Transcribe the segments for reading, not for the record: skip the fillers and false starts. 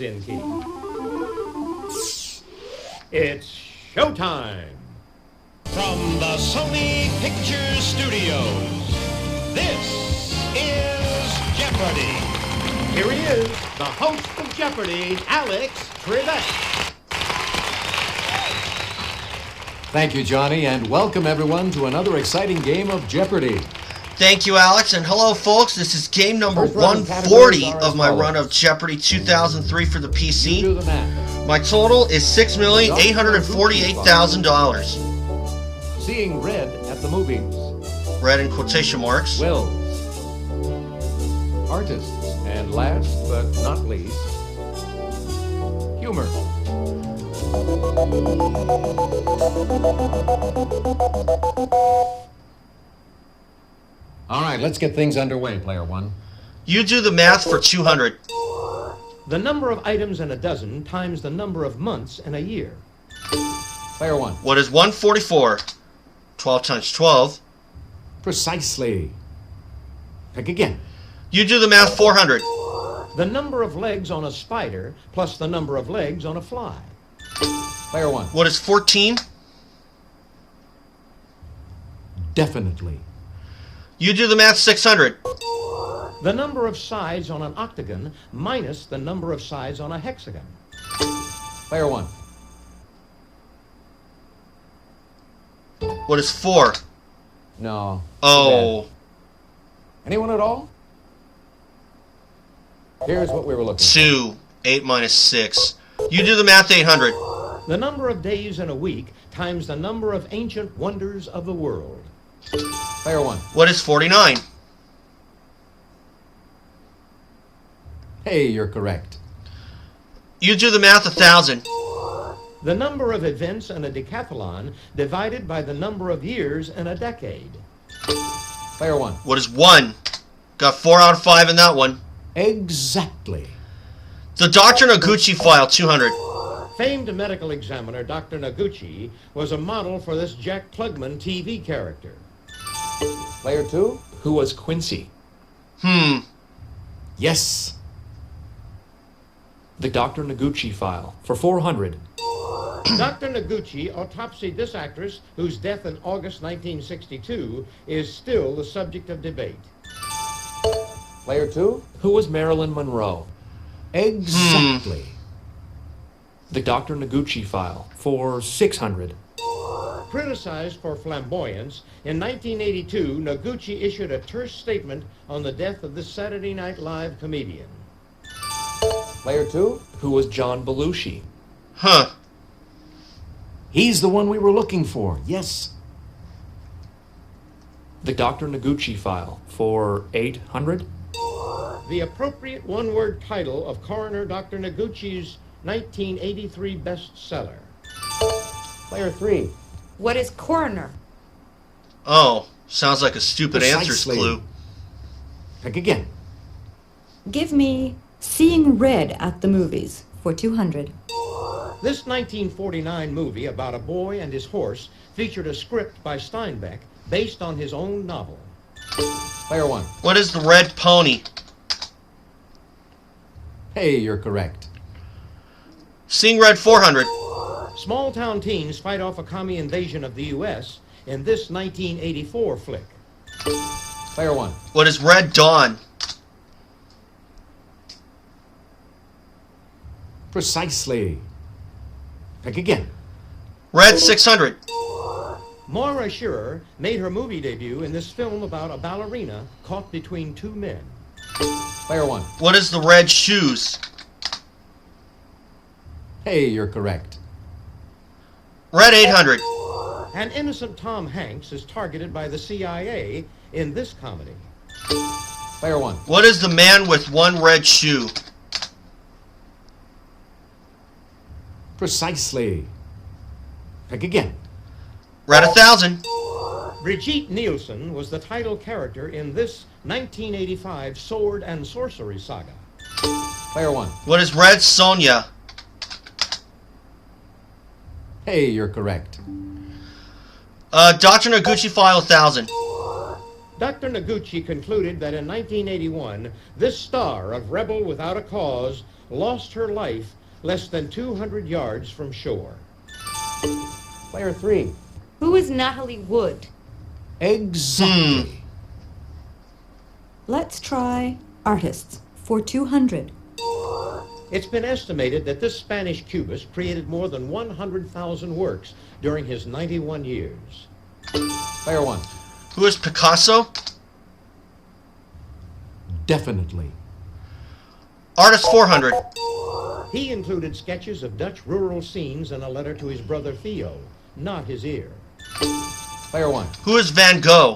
in key. It's showtime. From the Sony Pictures Studios, this is Jeopardy! Here he is, the host of Jeopardy, Alex Trebek. Thank you, Johnny, and welcome everyone to another exciting game of Jeopardy! Thank you, Alex, and hello, folks. This is game number 140 of my run of Jeopardy 2003 for the PC. Do the math. My total is $6,848,000. Seeing red at the movies. Red in quotation marks. Wills. Artists. And last but not least, humor. All right, let's get things underway, player one. You do the math for 200. The number of items in a dozen times the number of months in a year. Player one. What is 144? 12 times 12. Precisely. Pick again. You do the math 400. The number of legs on a spider plus the number of legs on a fly. Player one. What is 14? Definitely. You do the math 600. The number of sides on an octagon minus the number of sides on a hexagon. Player one. What is 4? No. Oh. Anyone at all? Here's what we were looking for. 2. 8 minus 6. You do the math 800. The number of days in a week times the number of ancient wonders of the world. Player one. What is 49? Hey, you're correct. You do the math 1,000. The number of events in a decathlon divided by the number of years in a decade. Player one. What is 1? Got 4 out of 5 in that one. Exactly. The Dr. Noguchi file 200. Famed medical examiner Dr. Noguchi was a model for this Jack Klugman TV character. Player two. Who was Quincy? Yes. The Dr. Noguchi file for 400. Dr. Noguchi autopsied this actress, whose death in August 1962 is still the subject of debate. Player two. Who was Marilyn Monroe? Exactly. The Dr. Noguchi file for 600. Criticized for flamboyance, in 1982, Noguchi issued a terse statement on the death of this Saturday Night Live comedian. Player two. Who was John Belushi? Huh. He's the one we were looking for. Yes. The Dr. Noguchi file for 800. The appropriate one-word title of Coroner Dr. Noguchi's 1983 bestseller. Player three. What is coroner? Oh, sounds like a stupid answers Precisely. clue. Pick again. Give me Seeing Red at the Movies for 200. This 1949 movie about a boy and his horse featured a script by Steinbeck based on his own novel. Player one. What is the red pony? Hey, you're correct. Seeing red 400. Small-town teens fight off a commie invasion of the U.S. in this 1984 flick. Player one. What is red dawn? Precisely. Pick again. Red 600. Moira Shearer made her movie debut in this film about a ballerina caught between two men. Player one. What is the red shoes? Hey, you're correct. Red 800. An innocent Tom Hanks is targeted by the CIA in this comedy. Player one. What is the man with one red shoe? Precisely. Pick again. Red 1,000. Brigitte Nielsen was the title character in this 1985 sword and sorcery saga. Player one. What is red Sonia? Hey, you're correct. Dr. Noguchi file 1,000. Dr. Noguchi concluded that in 1981, this star of Rebel Without a Cause lost her life less than 200 yards from shore. Player 3. Who is Natalie Wood? Exactly. Let's try artists for 200. It's been estimated that this Spanish cubist created more than 100,000 works during his 91 years. Player 1. Who is Picasso? Definitely. Artist 400. He included sketches of Dutch rural scenes in a letter to his brother Theo, not his ear. Player 1. Who is Van Gogh?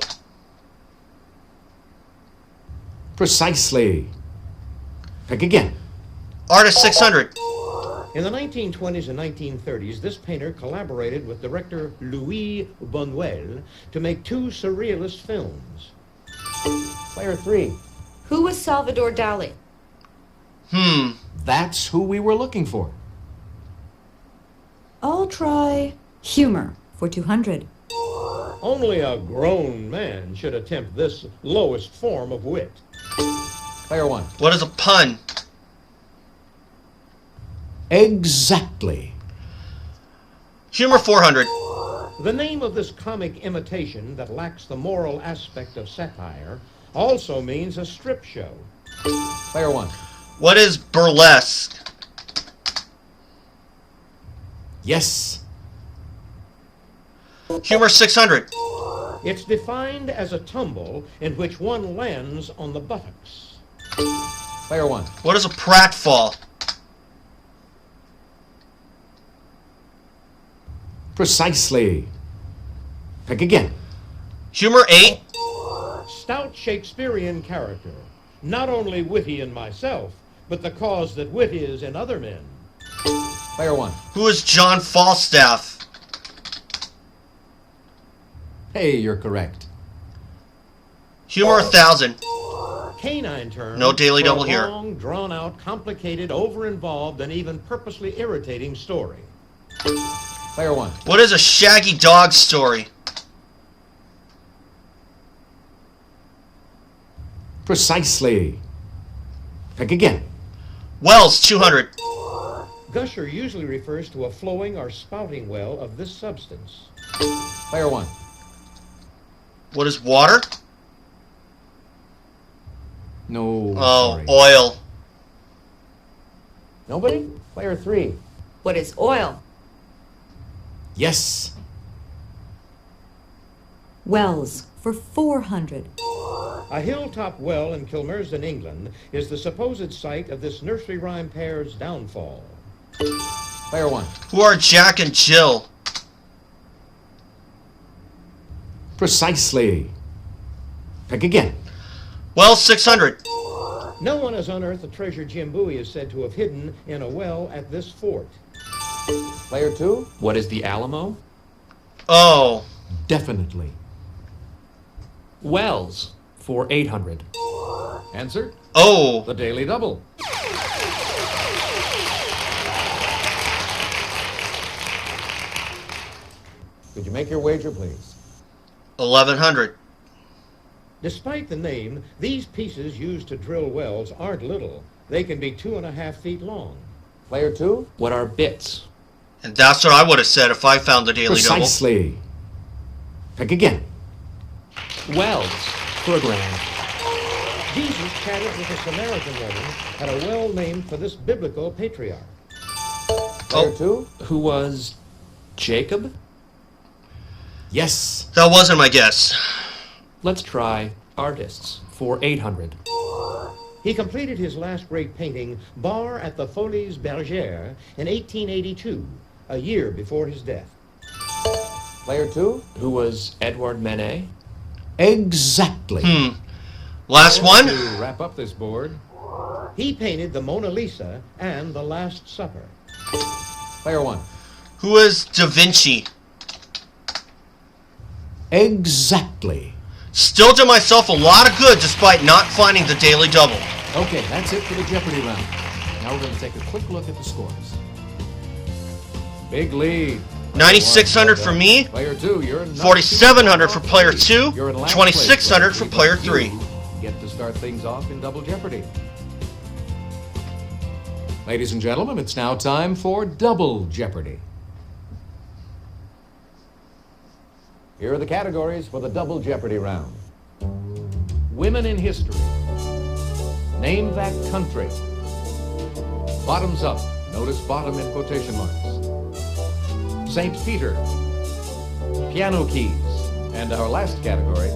Precisely. Pick again. Artist 600. In the 1920s and 1930s, this painter collaborated with director Louis Buñuel to make two surrealist films. Player 3. Who was Salvador Dali? That's who we were looking for. I'll try humor for 200. Only a grown man should attempt this lowest form of wit. Player 1. What is a pun? Exactly. Humor 400. The name of this comic imitation that lacks the moral aspect of satire also means a strip show. Player 1. What is burlesque? Yes. Humor 600. It's defined as a tumble in which one lands on the buttocks. Player 1. What is a pratfall? Precisely. Pick again. Humor 8. Stout Shakespearean character, not only witty in myself, but the cause that wit is in other men. Player 1. Who is John Falstaff? Hey, you're correct. Humor 1000. Canine term. No daily for a double here. long, drawn-out, complicated, over-involved, and even purposely irritating story. Player 1. What is a shaggy dog story? Precisely. Pick again. Wells 200. Gusher usually refers to a flowing or spouting well of this substance. Player 1. What is water? No. Oh, sorry. oil. Nobody? Player 3. What is oil? Yes. Wells for 400. A hilltop well in Kilmersdon, England, is the supposed site of this nursery rhyme pair's downfall. Player 1. Who are Jack and Jill? Precisely. Pick again. Wells 600. No one has unearthed the treasure Jim Bowie is said to have hidden in a well at this fort. Player 2. What is the Alamo? Oh. Definitely. Wells for 800. Answer? Oh. The Daily Double. Could you make your wager, please? 1100. Despite the name, these pieces used to drill wells aren't little. They can be 2.5 feet long. Player 2. What are bits? And that's what I would have said if I found the Daily Double. Precisely. Pick again. Wells for a grand. Jesus chatted with a Samaritan woman at a well named for this biblical patriarch. Player Oh. 2. Who was Jacob? Yes. That wasn't my guess. Let's try artists for 800. He completed his last great painting, Bar at the Folies Bergère, in 1882, a year before his death. Player 2. Who was Edouard Manet? Exactly. Last one? To wrap up this board. He painted the Mona Lisa and the Last Supper. Player 1. Who is Da Vinci? Exactly. Still did myself a lot of good despite not finding the Daily Double. Okay, that's it for the Jeopardy round. Now we're going to take a quick look at the scores. Big lead. 9,600 for me. Player 2, you're in 4,700 for player 2. You're in last 2,600 place, for player 3. You get to start things off in Double Jeopardy. Ladies and gentlemen, it's now time for Double Jeopardy. Here are the categories for the Double Jeopardy round. Women in history. Name that country. Bottoms up. Notice bottom in quotation marks. St. Peter. Piano keys. And our last category.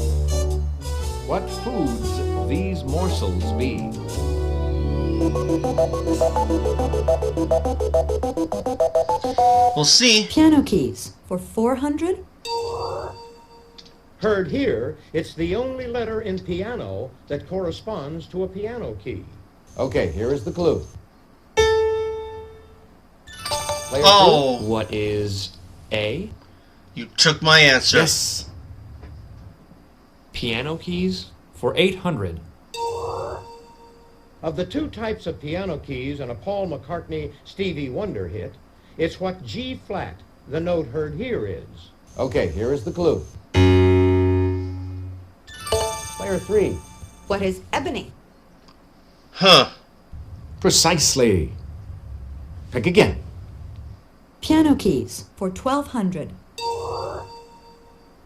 What foods these morsels be? We'll see. Piano keys for 400. Heard here, it's the only letter in piano that corresponds to a piano key. Okay, here is the clue. Player Oh, What is A? you took my answer. Yes. Piano keys for 800. Of the two types of piano keys in a Paul McCartney Stevie Wonder hit, it's what G flat, the note heard here, is. Okay, here is the clue. Player 3. What is ebony? Huh. Precisely. Pick again. Piano keys for 1200.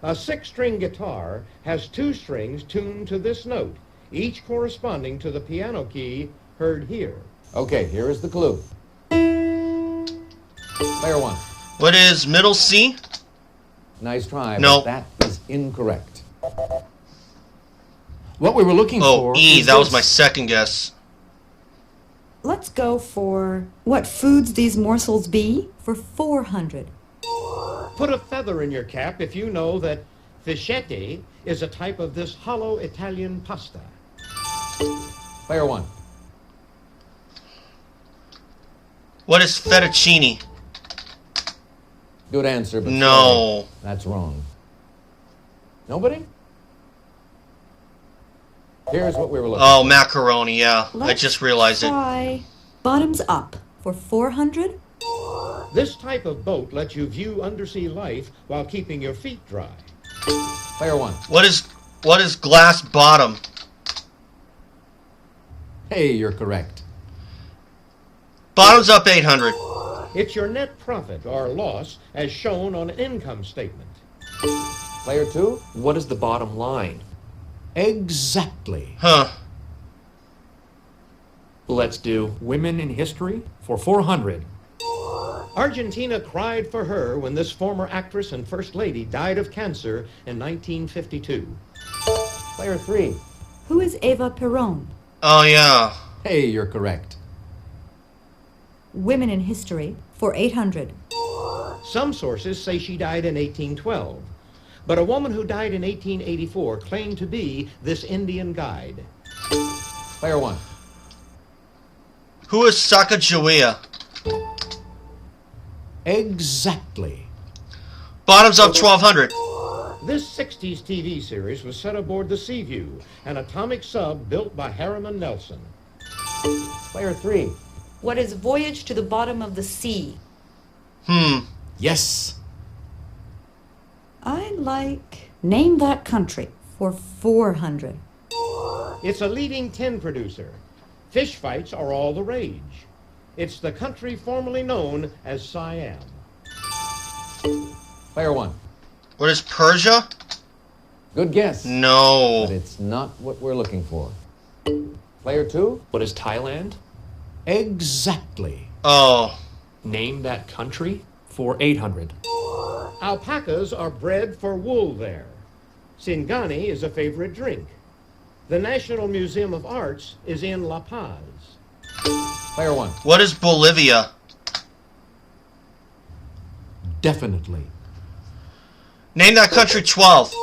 A 6-string guitar has 2 strings tuned to this note, each corresponding to the piano key heard here. Okay, here is the clue. Player 1. What is middle C? Nice try, No. but that is incorrect. What we were looking Oh, for E. is That was this. my second guess. Let's go for what foods these morsels be for 400. Put a feather in your cap if you know that fischietti is a type of this hollow Italian pasta. Player 1. What is fettuccine? Good answer, but No. sorry, that's wrong. Nobody? Here's what we were looking Oh, macaroni, yeah. I Let's just realized it. try bottoms up for 400. This type of boat lets you view undersea life while keeping your feet dry. for. Player 1. What is glass bottom? Hey, you're correct. Bottoms up 800. It's your net profit or loss as shown on an income statement. Player 2. What is the bottom line? Exactly. Huh. Let's do women in history for 400. Argentina cried for her when this former actress and first lady died of cancer in 1952. Player 3. Who is Eva Perón? Oh, yeah. Hey, you're correct. Women in history for 800. Some sources say she died in 1812, but a woman who died in 1884 claimed to be this Indian guide. Player 1. Who is Sacagawea? Exactly. Bottoms up 1200. This 60s TV series was set aboard the Seaview, an atomic sub built by Harriman Nelson. Player 3. What is voyage to the bottom of the sea? Yes. I like name that country for 400. It's a leading tin producer. Fish fights are all the rage. It's the country formerly known as Siam. Player 1. What is Persia? Good guess. No. But it's not what we're looking for. Player 2. What is Thailand? Exactly. Oh. Name that country for 800. Alpacas are bred for wool there. Singani is a favorite drink. The National Museum of Arts is in La Paz. Player 1. What is Bolivia? Definitely. Name that country 12.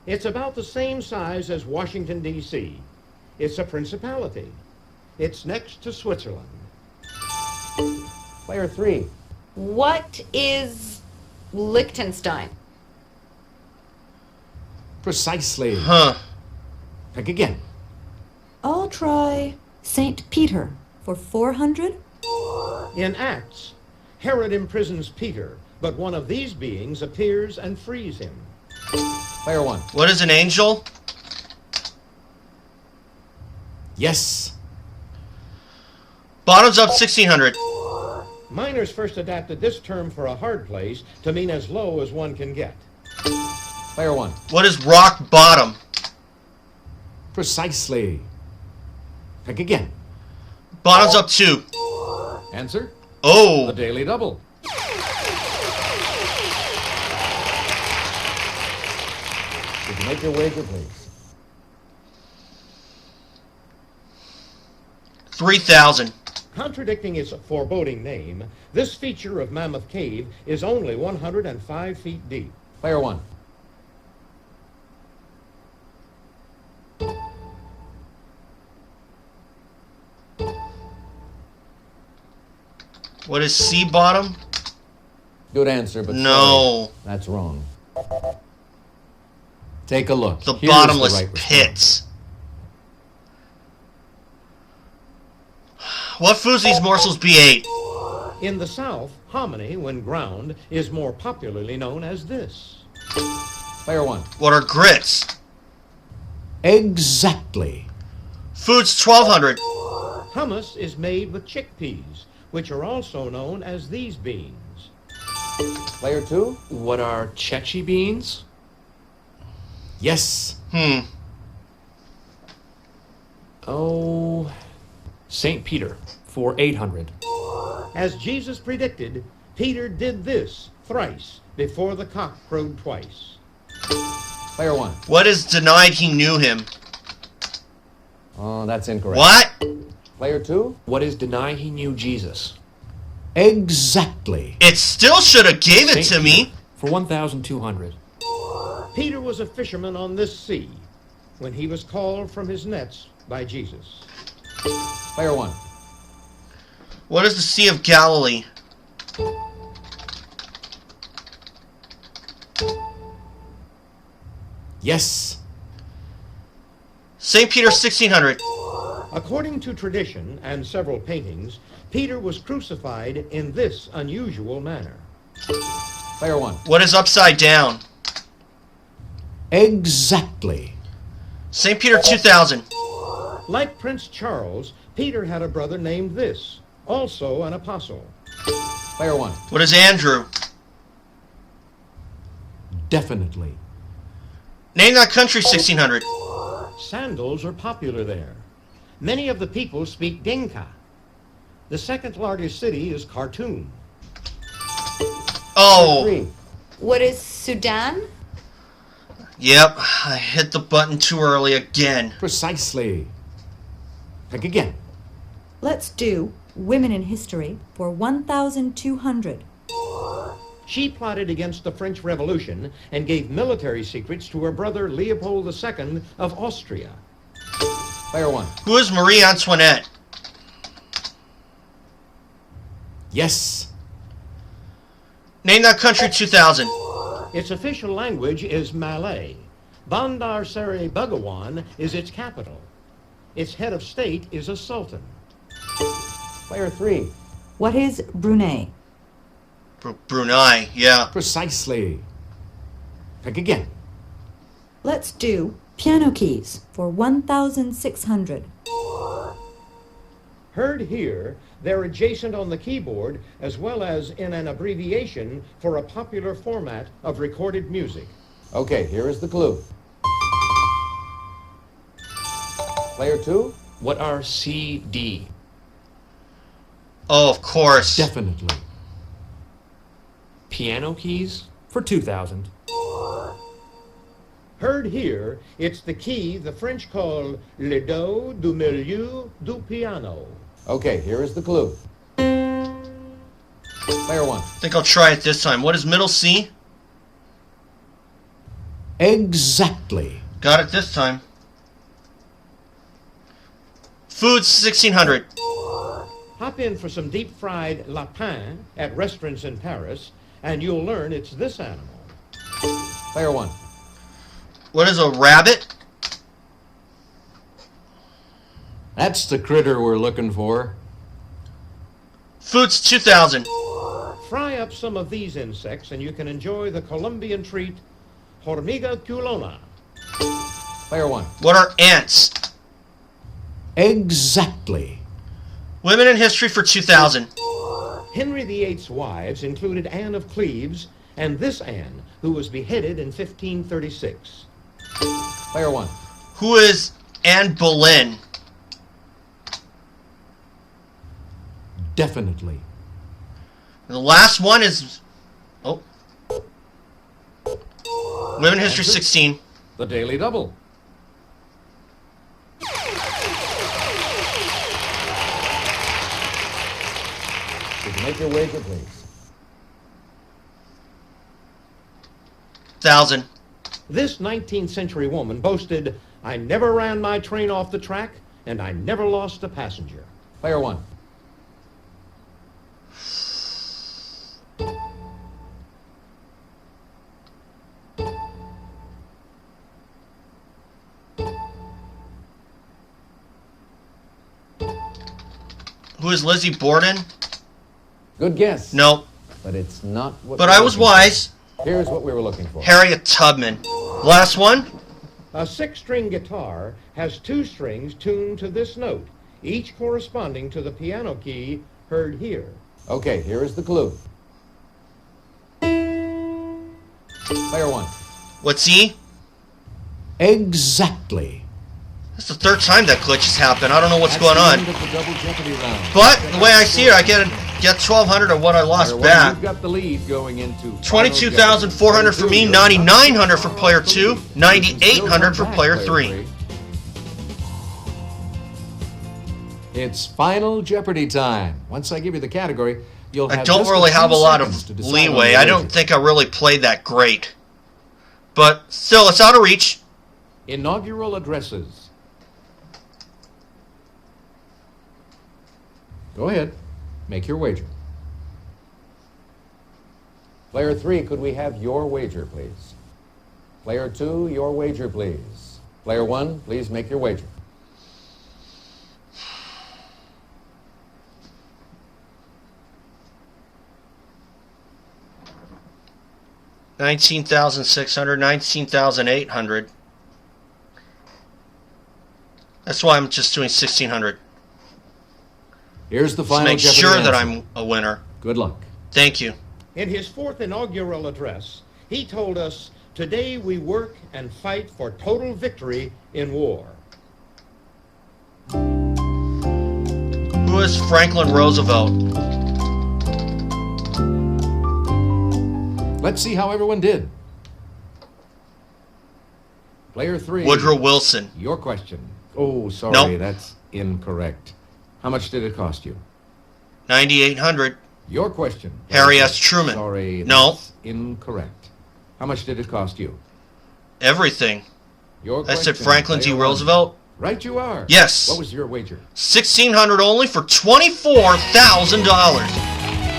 It's about the same size as Washington, D.C. It's a principality. It's next to Switzerland. Player 3. What is Liechtenstein? Precisely. Huh. Pick again. I'll try St. Peter for 400. In Acts, Herod imprisons Peter, but one of these beings appears and frees him. Player 1. What is an angel? Bottoms up 1600. Miners first adapted this term for a hard place to mean as low as one can get. Player 1. What is rock bottom? Precisely. Pick again. Bottoms up 2. Answer? Oh. A daily double. Would you make your wager, please? 3,000. Contradicting its foreboding name, this feature of Mammoth Cave is only 105 feet deep. Player 1. What is sea bottom? Good answer, but No. sorry, that's wrong. Take a look. The Here's bottomless right response. pits. What foods these morsels be ate? In the South, hominy, when ground, is more popularly known as this. Player 1. What are grits? Exactly. Foods 1200. Hummus is made with chickpeas, which are also known as these beans. Player 2. What are Chechi beans? Yes. Oh, St. Peter for 800. As Jesus predicted, Peter did this thrice before the cock crowed twice. Player 1. What is denied he knew him? Oh, that's incorrect. What? Player 2. What is deny he knew Jesus? Exactly. It still should have gave it St. to me. Peter for 1,200. Peter was a fisherman on this sea when he was called from his nets by Jesus. Player 1. What is the Sea of Galilee? Yes. St. Peter 1600. According to tradition and several paintings, Peter was crucified in this unusual manner. Player 1. What is upside down? Exactly. St. Peter 2000. Like Prince Charles, Peter had a brother named this, also an apostle. Player 1. What is Andrew? Definitely. Name that country 1600. Sandals are popular there. Many of the people speak Dinka. The second largest city is Khartoum. Oh. 3. What is Sudan? Yep, I hit the button too early again. Precisely. Pick again. Let's do Women in History for 1,200. She plotted against the French Revolution and gave military secrets to her brother Leopold II of Austria. Player 1. Who is Marie Antoinette? Yes. Name that country 2000. Its official language is Malay. Bandar Seri Begawan is its capital. Its head of state is a sultan. Player 3. What is Brunei? Brunei, yeah. Precisely. Pick again. Let's do Piano Keys for 1,600. Heard here, they're adjacent on the keyboard as well as in an abbreviation for a popular format of recorded music. Okay, here is the clue. Player 2. What are CD? Oh, of course. Definitely. Piano keys for 2,000. Heard here, it's the key the French call le do du milieu du piano. Okay, here is the clue. Player 1. I think I'll try it this time. What is middle C? Exactly. Got it this time. Food 1600. Hop in for some deep-fried lapin at restaurants in Paris, and you'll learn it's this animal. Player 1. What is a rabbit? That's the critter we're looking for. Food's 2000. Fry up some of these insects, and you can enjoy the Colombian treat, hormiga culona. Player 1. What are ants? Exactly. Women in history for 2000. Henry VIII's wives included Anne of Cleves and this Anne, who was beheaded in 1536. Player 1. Who is Anne Boleyn? Definitely. And the last one is... Oh. Women in history 16. The Daily Double. Would you make your wager, please? 1000. This 19th century woman boasted, "I never ran my train off the track, and I never lost a passenger." Player 1. Who is Lizzie Borden? Good guess. No. But it's not what But we I were was looking for. wise. Here's what we were looking for. Harriet Tubman. Last one? A 6-string guitar has 2 strings tuned to this note, each corresponding to the piano key heard here. Okay, here is the clue. Player 1. What's E? Exactly. That's the 3rd time that glitch has happened. I don't know what's That's going the on. end of the double Jeopardy round. But the way I see it, I get 1,200 of what I lost Player 1, back. You've got the lead going into 22,400 for me, 9,900 for player 2, 9,800 for player 3. It's Final Jeopardy time. Once I give you the category, you'll have I don't just really few have a lot seconds to of decide on leeway. your I don't wager. think I really played that great. But still, it's out of reach. Inaugural addresses. Go ahead. Make your wager. Player 3, could we have your wager, please? Player 2, your wager, please. Player 1, please make your wager. $19,600, $19,800. That's why I'm just doing 1,600. Here's the To final make Jeopardy sure that answer. I'm a winner. Good luck. Thank you. In his 4th inaugural address, he told us, "Today we work and fight for total victory in war." Who is Franklin Roosevelt? Let's see how everyone did. Player 3. Woodrow Wilson. Your question. Oh, sorry, Nope. that's incorrect. How much did it cost you? 9,800. Your question. Harry S. Truman. Sorry, No. that's incorrect. How much did it cost you? Everything. Your I said question, Franklin D. player 1. Roosevelt. Right you are. Yes. What was your wager? 1,600 only for $24,000.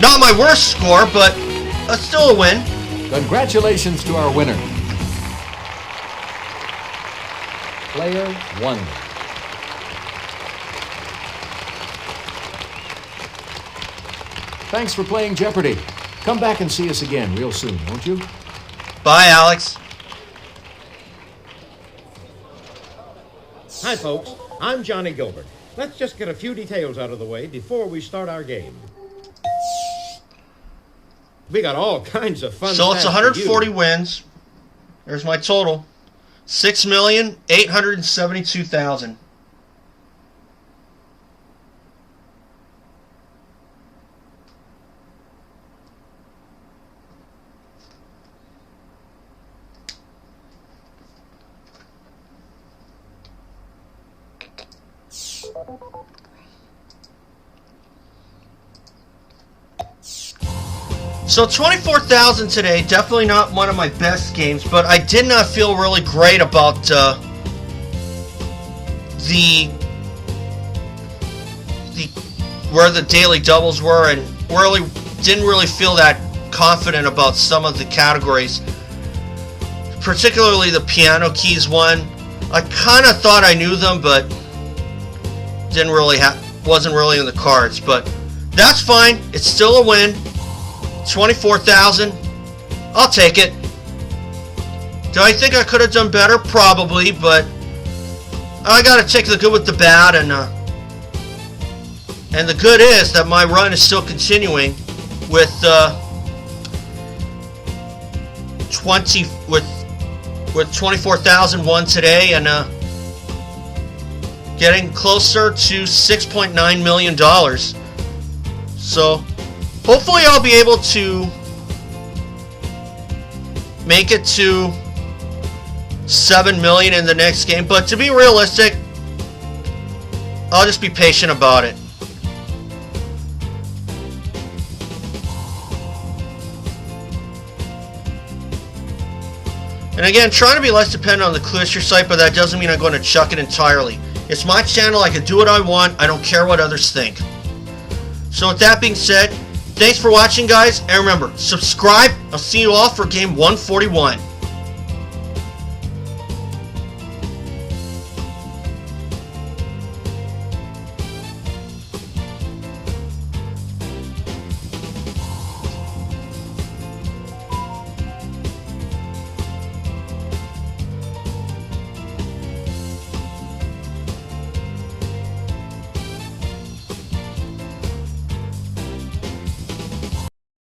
Not my worst score, but still a win. Congratulations to our winner. Player 1. Thanks for playing Jeopardy. Come back and see us again real soon, won't you? Bye, Alex. Hi, folks. I'm Johnny Gilbert. Let's just get a few details out of the way before we start our game. We got all kinds of fun. So it's facts for 140 you. wins. There's my total. 6,872,000. So 24,000 today, definitely not one of my best games, but I did not feel really great about where the daily doubles were, and really didn't really feel that confident about some of the categories, particularly the piano keys one. I kind of thought I knew them, but wasn't really in the cards. But that's fine. It's still a win. 24,000. I'll take it. Do I think I could have done better? Probably, but I gotta take the good with the bad, and And the good is that my run is still continuing with 24,001 today, and getting closer to $6.9 million. So hopefully I'll be able to make it to 7 million in the next game, but to be realistic, I'll just be patient about it. And again, trying to be less dependent on the Clearstream site, but that doesn't mean I'm going to chuck it entirely. It's my channel, I can do what I want, I don't care what others think. So with that being said, thanks for watching, guys, and remember, subscribe. I'll see you all for game 141.